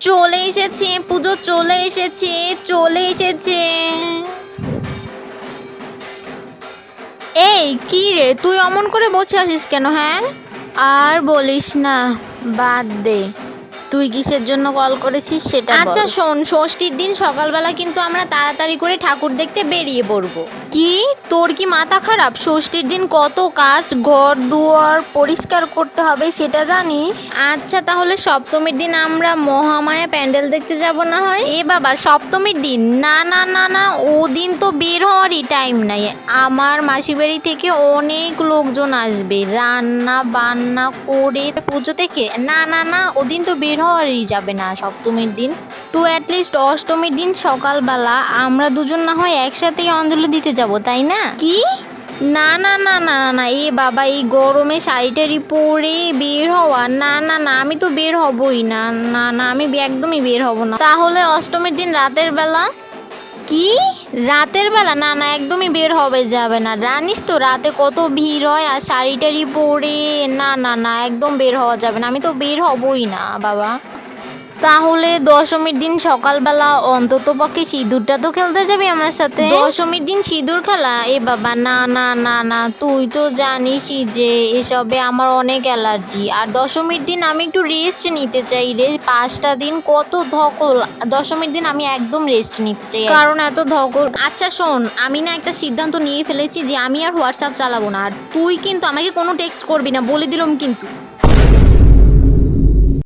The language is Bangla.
চলে এসেছে, পুজো চলে এসেছে, চলে এসেছে। এই কি রে, তুই অমন করে বসে আছিস কেন? হ্যাঁ, আর বলিস না, বাদ দে। তুই কিসের জন্য কল করেছিস সেটা বল। আচ্ছা শোন, ষষ্ঠীর দিন সকালবেলা কিন্তু আমরা তাড়াতাড়ি করে ঠাকুর দেখতে বেরিয়ে পড়বো। কি, তোর কি মাথা খারাপ? ষষ্ঠীর দিন কত কাজ, ঘর দুয়ার পরিষ্কার করতে হবে সেটা জানিস? আচ্ছা তাহলে সপ্তমীর দিন আমরা মহামায়া প্যান্ডেল দেখতে যাব না হয়? এ বাবা, সপ্তমীর দিন? না না না না, ও দিন তো বের হওয়ারই টাইম নাই। আমার মাসি বাড়ি থেকে অনেক লোকজন আসবে, রান্না বান্না করে পুজো দেখে। না না না, ওদিন তো বের হওয়ারই যাবে না সপ্তমীর দিন। তো অ্যাটলিস্ট অষ্টমীর দিন সকালবেলা আমরা দুজন না হয় একসাথেই অঞ্জলি দিতে যাব, তাই না? কি, না না না না না, এ বাবা, এই গরমে শাড়ি টাড়ি পরে বের হওয়া? না না না, আমি তো বের হবই না। না না, আমি একদমই বের হব না। তাহলে অষ্টমীর দিন রাতের বেলা? কি, রাতের বেলা? না না, একদমই বের হবে যাবে না। জানিস তো রাতে কত ভিড় হয়, আর শাড়ি টাড়ি পরে না না না, একদম বের হওয়া যাবে না। আমি তো বের হবই না বাবা। তাহলে দশমীর দিন সকালবেলা অন্তত পক্ষে সিঁদুরটা তো খেলতে যাবি আমার সাথে। দশমীর দিন সিঁদুর খেলা? এ বাবা, না না না না, তুই তো জানিসই যে এসবে আমার অনেক অ্যালার্জি। আর দশমীর দিন আমি একটু রেস্ট নিতে চাই রে। 5টা দিন কত ধকল, দশমীর দিন আমি একদম রেস্ট নিতে চাই, কারণ এত ধকল। আচ্ছা শোন, আমি না একটা সিদ্ধান্ত নিয়ে ফেলেছি যে আমি আর হোয়াটসঅ্যাপ চালাবো না। আর তুই কিন্তু আমাকে কোনো টেক্সট করবি না, বলে দিলাম কিন্তু।